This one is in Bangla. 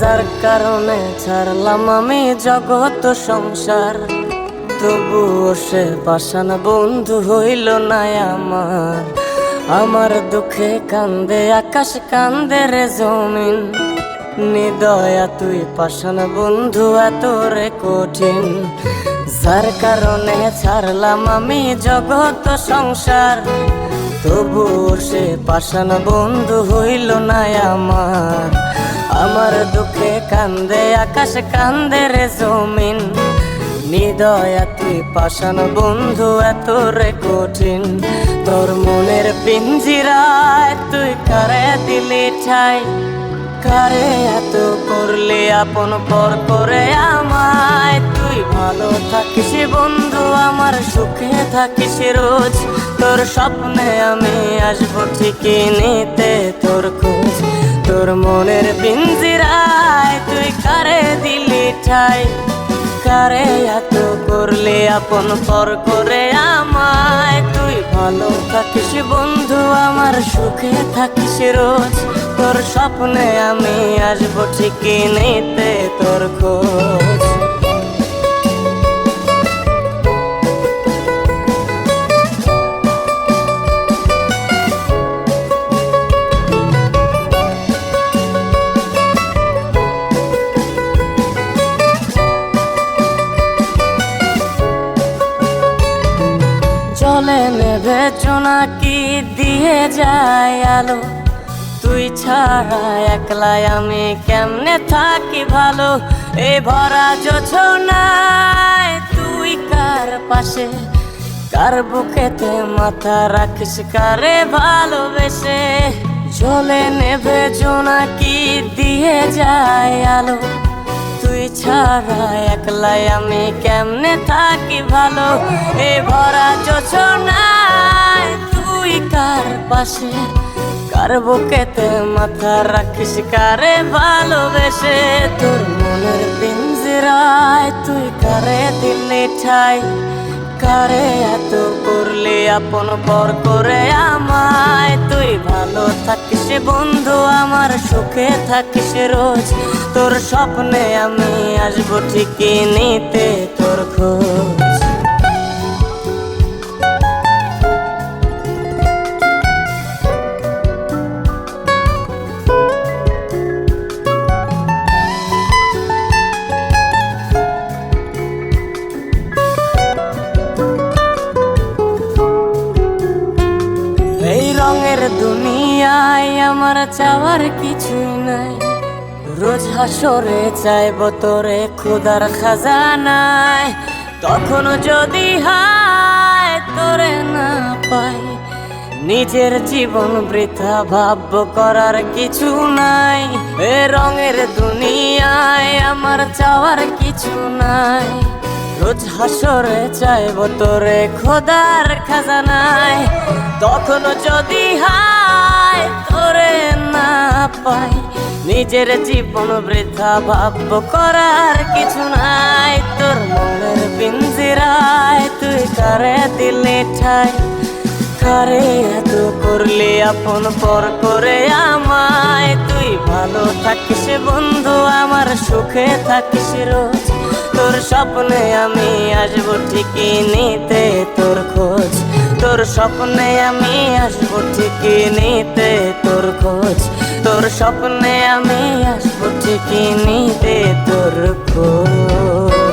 যার কারণে ছাড়লাম আমি জগৎ সংসার, তবুও সে পাষাণ বন্ধু হইল না আমার। আমার দুঃখে কান্দে আকাশ, কান্দে রে জমিন, নিদয়া তুই পাষাণ বন্ধু এত রে কঠিন। যার কারণে ছাড়লাম আমি জগৎ সংসার, তবুও সে পাষাণ বন্ধু হইল না আমার। আমার দুঃখে কান্দে আকাশ, কান্দে রে জমিন, নিদয়া তুই পাষাণ বন্ধু এত রে কঠিন। তোর মনের পিঞ্জিরায় তুই কারে দিলি ঠাই, কারে এত করলি আপন পর করে আমায়। তুই ভালো থাকিস বন্ধু, আমার সুখে থাকিস রোজ, তোর স্বপ্নে আমি আসবো ঠিকই নিতে তোর খোঁজ। তোর মনের পিঞ্জিরায় তুই কারে দিলি ঠাই, কারে এত করলি আপন পর করে আমায়। তুই ভালো থাকিস বন্ধু, আমার সুখে থাকিস রোজ, তোর স্বপ্নে আমি আসবো ঠিকই নিতে তোর খোঁজ। চলে নেভে জোনাকি দিয়ে যায় আলো, তুই ছাড়া একলাই আমি কেমনে থাকি ভালো। এ ভরা যোছনায় তুই কার পাশে, কার বুকেতে মাথা রাখিস কারে ভালোবেসে। চলে নেভে জোনাকি দিয়ে যায় আলো, তুই ছাড়া একলাই আমি কেমনে থাকি ভালো। এ ভরা যোছনায় তুই কার পাশে, কার বুকেতে মাথা রাখিস কারে ভালোবেসে। তোর মনের পিঞ্জিরায় তুই কারে দিলি ঠাই, কারে এত করলি আপন পর করে আমায়। তুই ভালো থাকিস বন্ধু, আমার সুখে থাকিস রোজ, তোর স্বপ্নে আমি আসবো ঠিকই নিতে তোর খোঁজ। রঙের দুনিয়ায় আমার চাওয়ার কিছুই নাই, রোজ হাসরে চাইব তোরে খোদার খাজানায়। তখন যদি হায় তোরে না পাই, নিজের জীবন বৃথা ভাবব করার কিছু নাই। এ রঙের দুনিয়ায় আমার চাওয়ার কিছু নাই, রোজ হাসরে চাইব তোরে খোদার খাজানায়। তখন যদি হায় তোরে না পাই, নিজের জীবন বৃথা ভাবব করার কিছু নাই। তোর মনের পিঞ্জিরায় তুই কারে দিলি ঠাই, কারে এত করলি আপন পর করে আমায়। তুই ভালো থাকিস বন্ধু, আমার সুখে থাকিস রোজ, তোর স্বপ্নে আমি আসবো ঠিকই নিতে তোর খোঁজ। তোর স্বপ্নে আমি আসবো ঠিকই নিতে তোর খোঁজ, তোর স্বপ্নে আমি আসবো ঠিকই নিতে তোর খোঁজ।